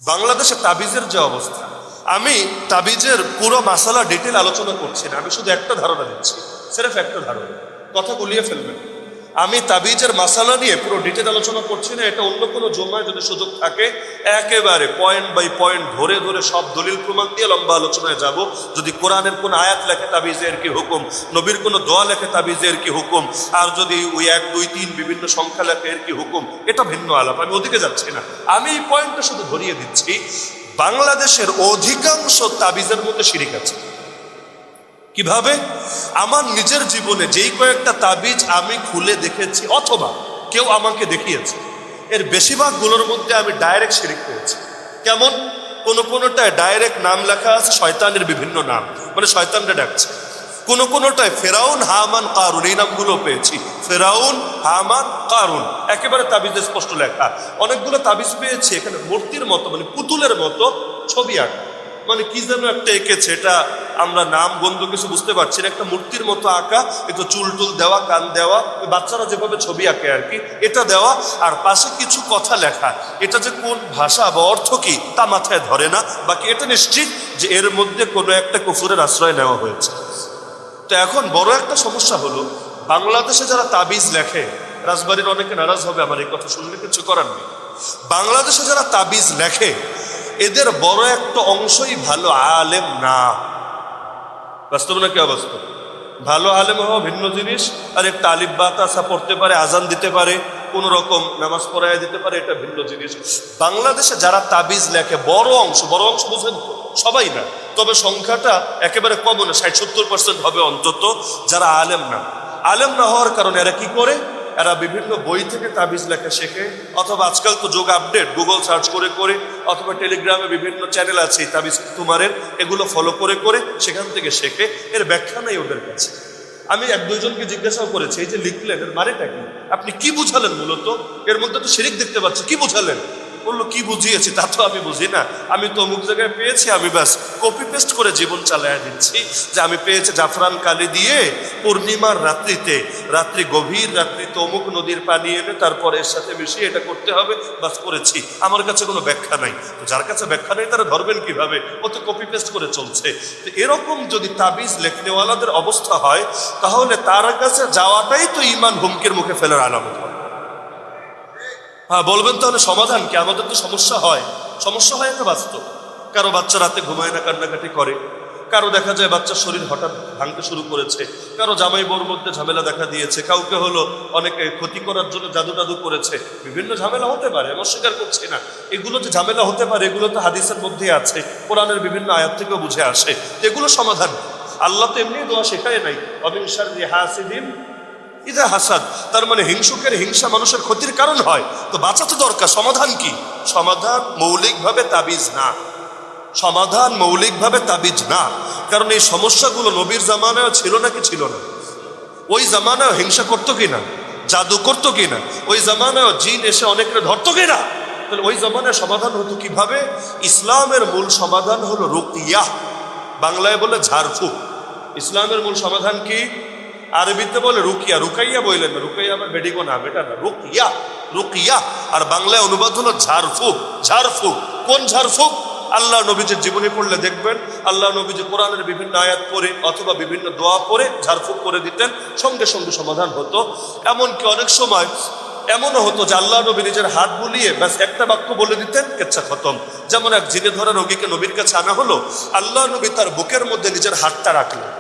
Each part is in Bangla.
বাংলাদেশে তাবিজের যে অবস্থা, আমি তাবিজের পুরো মাসালা ডিটেল আলোচনা করছি না, আমি শুধু একটা ধারণা দিচ্ছি, সিরেফ একটা ধারণা, কথা গুলিয়ে ফেলবেন। আমি তাবিজের মাসালা নিয়ে পুরো ডিটেল আলোচনা করছি না, এটা অন্য কোনো জমায় যদি সুযোগ থাকে একেবারে পয়েন্ট বাই পয়েন্ট ধরে ধরে সব দলিল প্রমাণ দিয়ে লম্বা আলোচনায় যাব। যদি কোরআনের কোন আয়াত লেখে তাবিজের কি হুকুম, নবীর কোনো দোয়া লেখে তাবিজের কি হুকুম, আর যদি ওই 1 2 3 বিভিন্ন সংখ্যা লেখে এর কি হুকুম, এটা ভিন্ন আলাপ, আমি ওদিকে যাচ্ছি না। আমি এই পয়েন্টটা শুধু ধরিয়ে দিচ্ছি, বাংলাদেশের অধিকাংশ তাবিজের মধ্যে শিরিক আছে। কিভাবে? আমার নিজের জীবনে যেই কয়েকটা তাবিজ আমি খুলে দেখেছি অথবা কেউ আমাকে দেখিয়েছে, এর বেশিরভাগগুলোর মধ্যে আমি ডাইরেক্ট শিরিক পেয়েছি। কেমন? কোনোটায় ডাইরেক্ট নাম লেখা আছে, শয়তানের বিভিন্ন নাম, মানে শয়তানরা ডাকছে। কোনোটায় ফেরাউন, হামান, কারুন, এই নামগুলো পেয়েছি। ফেরাউন, হামান, কারুন, একেবারে তাবিজে স্পষ্ট লেখা। অনেকগুলো তাবিজ পেয়েছি এখানে মূর্তির মতো, মানে পুতুলের মতো ছবি আঁকা, মানে কি যেন একটা এঁকেছে, এটা আমরা নাম গন্ধ কিছু বুঝতে পারছি না, একটা মূর্তির মতো আঁকা, একটু চুল টুল দেওয়া, কান দেওয়া, বাচ্চারা যেভাবে ছবি আঁকে আর কি, এটা দেওয়া, আর পাশে কিছু কথা লেখা। এটা যে কোন ভাষা বা অর্থ কি তা মাথায় ধরে না, বাকি এটা নিশ্চিত যে এর মধ্যে কোনো একটা কুফুরের আশ্রয় নেওয়া হয়েছে। তো এখন বড় একটা সমস্যা হলো, বাংলাদেশে যারা তাবিজ লেখে, রাজবাড়ির অনেকে নারাজ হবে আমার এই কথা শুনলে, কিছু করার নেই, বাংলাদেশে যারা তাবিজ লেখে এদের বড় একটা অংশই ভালো আলেম না। বাস্তব না কি অবাস্তব? ভালো আলেম হওয়া ভিন্ন জিনিস, আর একটা আলিফ বা তাসা পড়তে পারে, আজান দিতে পারে, কোন রকম নামাজ পড়াইয়া দিতে পারে, এটা ভিন্ন জিনিস। বাংলাদেশে যারা তাবিজ লেখে বড় অংশ বুঝেন তো, সবাই না, তবে সংখ্যাটা একেবারে কম না, 60-70% হবে অন্তত যারা আলেম না। আলেম না হওয়ার কারণে এরা কি করে? এরা বিভিন্ন বই থেকে তাবিজ লেখা শেখে, অথবা আজকাল তো যোগ আপডেট, গুগল সার্চ করে করে, অথবা টেলিগ্রামে বিভিন্ন চ্যানেল আছে তাবিজ তোমারের, এগুলো ফলো করে করে সেখান থেকে শেখে। এর ব্যাখ্যা নেই ওদের কাছে। আমি 1-2 জনকে জিজ্ঞাসাও করেছি, এই যে লিখলেন এর মানেটা কি, আপনি কি বুঝালেন? মূলত এর মধ্যে তো শিরিক দেখতে পাচ্ছি, কি বুঝালেন? বললো কি বুঝিয়েছি তা তো আমি বুঝি না, আমি তো অমুক জায়গায় পেয়েছি, আমি ব্যাস কপি পেস্ট করে জীবন চালায়া দিচ্ছি। যে আমি পেয়েছি জাফরান কালি দিয়ে পূর্ণিমার রাত্রি গভীর রাত্রিতে অমুক নদীর পানি এনে তারপরে এর সাথে মিশিয়ে এটা করতে হবে, বাস করেছি, আমার কাছে কোনো ব্যাখ্যা নাই। তো যার কাছে ব্যাখ্যা নেই তারা ধরবেন কিভাবে? ও তো কপি পেস্ট করে চলছে। তো এরকম যদি তাবিজ লেখনেওয়ালাদের অবস্থা হয়, তাহলে তার কাছে যাওয়াটাই তো ইমান হুমকির মুখে ফেলার আলামত হয়। হ্যাঁ, বলবেন তাহলে সমাধান কি? আমাদের তো সমস্যা হয় একটা বাস্তব। কারো বাচ্চা রাতে ঘুমায় না, কান্নাকাটি করে, কারো দেখা যায় বাচ্চার শরীর হঠাৎ ভাঙতে শুরু করেছে, কারো জামাই বউর মধ্যে ঝামেলা দেখা দিয়েছে, কাউকে হলো অনেকে ক্ষতি করার জন্য জাদু করেছে, বিভিন্ন ঝামেলা হতে পারে, আমি অস্বীকার করছি না। এগুলো যে ঝামেলা হতে পারে এগুলো তো হাদিসের মধ্যেই আছে, কোরআনের বিভিন্ন আয়াত থেকেও বুঝে আসে। এগুলো সমাধান আল্লাহ তো এমনি দোয়া শেখায় নাই, অমিন শাররি হাসিদিন ইযা হাসাদ, তার মানে হিংসুকের হিংসা মানুষের ক্ষতির কারণ হয়, তো বাঁচা তো দরকার। সমাধান কি? সমাধান মৌলিকভাবে তাবিজ না, সমাধান মৌলিকভাবে তাবিজ না। কারণ এই সমস্যাগুলো নবীর জামানায় ছিল নাকি ছিল না? ওই জামানায় হিংসা করতো কিনা, জাদু করতো কিনা, ওই জামানায় জিন এসে অনেকটা ধরতো কিনা, তাহলে ওই জামানায় সমাধান হতো কিভাবে? ইসলামের মূল সমাধান হলো রুকিয়া, বাংলায় বলে ঝাড়ফুঁক। ইসলামের মূল সমাধান কি? আরবিতে বলে রুকিয়া, রুকাইয়া বললেন না, রুকাইয়া আমার বেডিগো না, বেটা না, রুকিয়া। আর বাংলায় অনুবাদ হলো ঝাড়ফুঁক। কোন ঝাড়ফুঁক? আল্লাহ নবীজির জীবনী পড়লে দেখবেন, আল্লাহ নবীজি কোরআনের বিভিন্ন আয়াত পড়ে অথবা বিভিন্ন দোয়া পড়ে ঝাড়ফুঁক করে দিতেন, সঙ্গে সঙ্গে সমাধান হতো। এমনকি অনেক সময় এমনও হতো যে আল্লাহ নবী নিজের হাত বুলিয়ে ব্যাস একটা বাক্য বলে দিতেন, কেচ্ছা খতম। যেমন এক জিনে ধরা রোগীকে নবীর কাছে আনা হলো, আল্লাহ নবী তার বুকের মধ্যে নিজের হাতটা রাখলেন,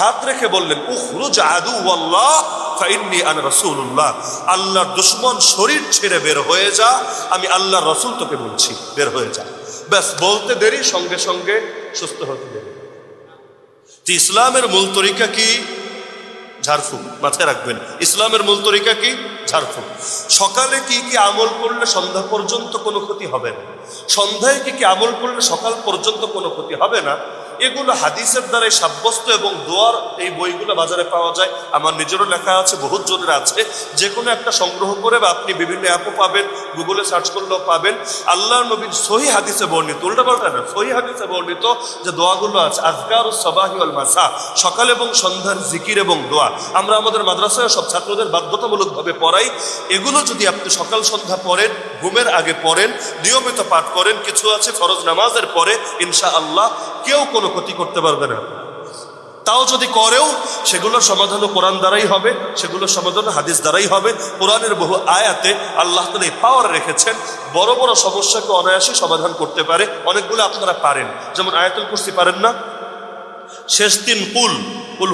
হাত রেখে বললেন, উখরুজ আদুওয়াল্লাহ ফাইন্নী আনা রাসূলুল্লাহ, আল্লাহর দুশমন শরীর ছেড়ে বের হয়ে যা, আমি আল্লাহর রাসূল তোকে বলছি, বের হয়ে যা। ব্যাস বলতে দেরি, সঙ্গে সঙ্গে সুস্থ হতে দেরি। ইসলামের মূল তরিকা কি? ঝাড়ফুঁক, মাথায় রাখবেন। ইসলামের মূল তরিকা কি? ঝাড়ফুঁক। সকালে কি কি আমল করলে সন্ধ্যা পর্যন্ত কোনো ক্ষতি হবে না, সন্ধ্যায় কি কি আমল করলে সকাল পর্যন্ত কোনো ক্ষতি হবে না, এগুলো হাদিসের দ্বারাই সাব্যস্ত এবং দোয়ার এই বইগুলো বাজারে পাওয়া যায়। আমার নিজেরও লেখা আছে, বহুত জনের আছে। যে কোনো একটা সংগ্রহ করে বা আপনি বিভিন্ন অ্যাপও পাবেন, গুগলে সার্চ করলেও পাবেন। আল্লাহ নবীর সহি হাদিসে বর্ণিত, উল্টাপাল্টা না, সহি হাদিসে বর্ণিত যে দোয়াগুলো আছে, আজকারুস সাবাহি ওয়াল মাসা, সকাল এবং সন্ধ্যার জিকির এবং দোয়া, আমরা আমাদের মাদ্রাসায় সব ছাত্রদের বাধ্যতামূলকভাবে পড়াই। এগুলো যদি আপনি সকাল সন্ধ্যা পড়েন, ঘুমের আগে পড়েন, নিয়মিত পাঠ করেন, কিছু আছে ফরজ নামাজের পরে, ইনশাআল্লাহ কেউ কোনো ক্ষতি করতে পারবে না। তাও যদি করেও সেগুলোর সমাধানও কোরআন দ্বারাই হবে, সেগুলোর সমাধানও হাদিস দ্বারাই হবে। কোরআনের বহু আয়াতে আল্লাহ তাআলা এই পাওয়ার রেখেছেন, বড় বড় সমস্যাকে অনায়াসে সমাধান করতে পারে। অনেকগুলো আপনারা পারেন, যেমন আয়াতুল কুরসি পারেন না, শেষ তিন কুল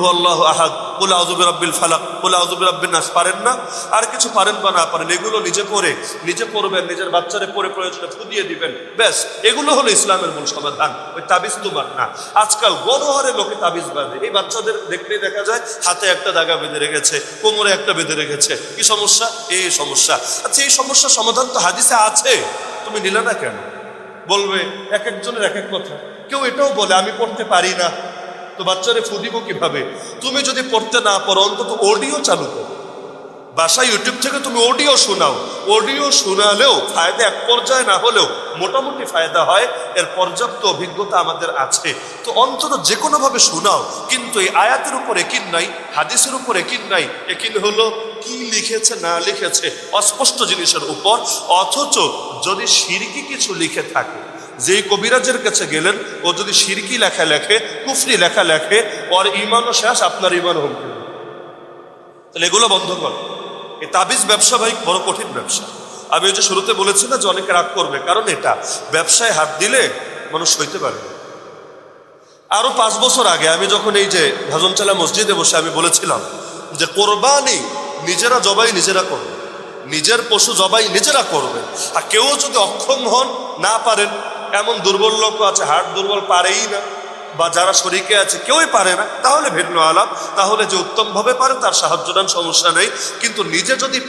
হু আল্লাহু আহাদ, কুল আউযু বিরাব্বিল ফালাক, কুল আউযু বিরাব্বিন নাস পারেন না? আর কিছু পারেন বা না পারেন, এগুলো নিজে পড়বেন, নিজের বাচ্চারে পড়ে প্রয়োজনে ফু দিয়ে দিবেন, ব্যাস। এগুলো হলো ইসলামের মূল সমাধান, ওই তাবিজ তুমার না। আজকাল গণহারে লোকে তাবিজ বাঁধে, এই বাচ্চাদের দেখলেই দেখা যায় হাতে একটা দাগা বেঁধে রেখেছে, কোমরে একটা বেঁধে রেখেছে। কি সমস্যা? এই সমস্যা। আচ্ছা, এই সমস্যার সমাধান তো হাদিসে আছে, তুমি নিলে না কেন? বলবে এক একজনের এক এক কথা। কেউ এটাও বলে আমি পড়তে পারি না, তো বাচ্চারে ফু দিব কিভাবে? তুমি যদি পড়তে না পারো, অন্তত অডিও চালু করো, বাসায় ইউটিউব থেকে তুমি অডিও শোনাও। অডিও শোনালেও ফায়দা এক পর্যায়ে না হলেও মোটামুটি ফায়দা হয়, এর পর্যাপ্ত অভিজ্ঞতা আমাদের আছে। তো অন্তত যে কোনোভাবে শোনাও, কিন্তু এই আয়াতের উপর একিন নাই, হাদিসের উপর একিন নাই। একিন হলো কি লিখেছে না লিখেছে অস্পষ্ট জিনিসের উপর। অথচ যদি শিরকি কিছু লিখে থাকে, যেই কবিরাজের কাছে গেলেন, ও যদি শিরকি লেখা লেখে, কুফরি লেখা লেখে, ওর ইমানও শেষ, আপনার ইমানও হুমকি। তাহলে এগুলো বন্ধ কর। এই তাবিজ ব্যবসা ভাই বড় কঠিন ব্যবসা। আমি ওই যে শুরুতে বলেছি না যে অনেকে রাগ করবে, কারণ এটা ব্যবসায় হাত দিলে মানুষ সইতে পারবে। আরো 5 বছর আগে আমি যখন এই যে ভাজনচালা মসজিদে বসে আমি বলেছিলাম যে কোরবানি নিজেরা জবাই নিজেরা করবে, নিজের পশু জবাই নিজেরা করবে। আর কেউ যদি অক্ষম হন, না পারেন, এমন দুর্বল লোক আছে, হার্ট দুর্বল, পারেই না, বা যারা শরীকে আছে কেউই পারে না, তাহলে ভিন্ন আলাপ। তাহলে যে উত্তমভাবে পারে তার সাহায্য নেন, সমস্যা নেই। কিন্তু নিজে যদি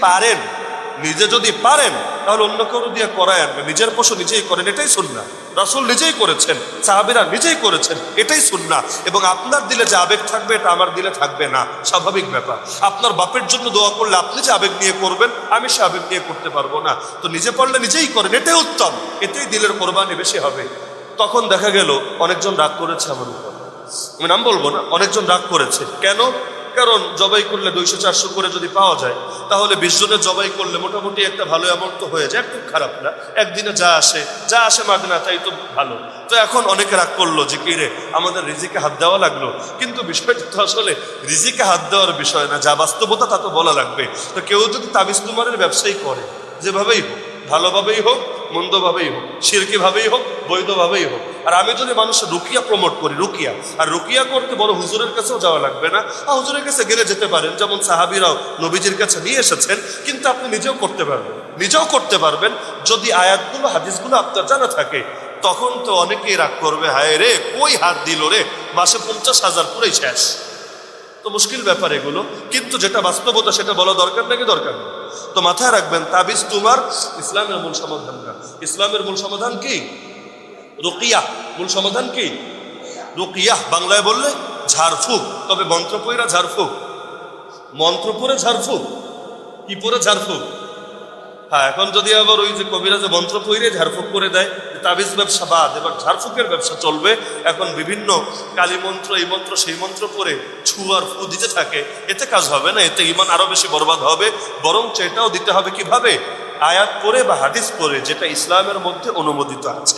পারেন তাহলে অন্য কেউ দিয়ে করায় আনবে। নিজের পশু নিজেই করেন, এটাই সুন্নাহ। রাসূল নিজেই করেছেন, সাহাবীরা নিজেই করেছেন, এটাই সুন্নাহ। এবং আপনার দিলে যে আবেগ থাকবে, এটা আমার দিলে থাকবে না, স্বাভাবিক ব্যাপার। আপনার বাপের জন্য দোয়া করলে আপনি যে আবেগ নিয়ে করবেন, আমি সে আবেগ নিয়ে করতে পারবো না। তো নিজে পারলে নিজেই করেন, এটাই উত্তম, এটাই দিলের কোরবানি বেশি হবে। তখন দেখা গেল অনেকজন রাগ করেছে আমার উপর, আমি নাম বলবো না, অনেকজন রাগ করেছে। কেন? কারণ জবাই করলে 200-400 করে যদি পাওয়া যায়, তাহলে 20 জনের জবাই করলে মোটামুটি একটা ভালো অ্যামাউন্ট তো হয়ে যায়, একটু খারাপ না। একদিনে যা আসে মাগনা, তাই তো ভালো। তো এখন অনেকে রাগ করলো যে কি রে, আমাদের রিজিকে হাত দেওয়া লাগলো। কিন্তু বিষয়টা তো আসলে রিজিকে হাত দেওয়ার বিষয় না, যা বাস্তবতা তা তো বলা লাগবে। তো কেউ যদি তাবিজ তুমারের ব্যবসায়ী করে, যেভাবেই হোক, ভালোভাবেই হোক মন্দভাবেই হোক, শিরকিভাবেই হোক বৈধভাবেই হোক, আর আমি যদি মানুষের রুকিয়া প্রমোট করি, আর রুকিয়া করতে বড় হুজুরের কাছেও যাওয়া লাগবে না। হুজুরের কাছে গেলে যেতে পারেন, যেমন সাহাবীরাও নবীজির কাছে নিয়ে এসেছেন। কিন্তু আপনি নিজেও করতে পারবেন যদি আয়াতগুলো হাদিসগুলো আপনার জানা থাকে। তখন তো অনেকেই রাগ করবে, হায় রে কই হাত দিল রে, মাসে 50,000 পুরাই শেষ। তো মুশকিল ব্যাপার এগুলো, কিন্তু যেটা বাস্তবতা সেটা বলা দরকার নাকি দরকার নেই। তো মাথায় রাখবেন, তাবিজ তুমার ইসলামের মূল সমাধান না। ইসলামের মূল সমাধান কি? রুকিয়া। মূল সমাধান কি? রুকিয়া। বাংলায় বললে ঝাড়ফুঁক। তবে মন্ত্র পড়ে ঝাড়ফুঁক, মন্ত্র পড়ে ঝাড়ফুঁক, কি পড়ে ঝাড়ফুঁক? হ্যাঁ, এখন যদি আবার ওই যে কবিরাজে মন্ত্র পড়ে ঝাড়ফুঁক করে দেয়, তাবিজ ব্যবসা বাদ, এবার ঝাড়ফুঁকের ব্যবসা চলবে। এখন বিভিন্ন কালী মন্ত্র, এই মন্ত্র সেই মন্ত্র পড়ে ছুয়ার ফু দিতে থাকে, এতে কাজ হবে না, এতে ঈমান আরো বেশি বরবাদ হবে। বরং এটাও দিতে হবে কিভাবে? আয়াত পড়ে বা হাদিস পড়ে, যেটা ইসলামের মধ্যে অনুমোদিত আছে।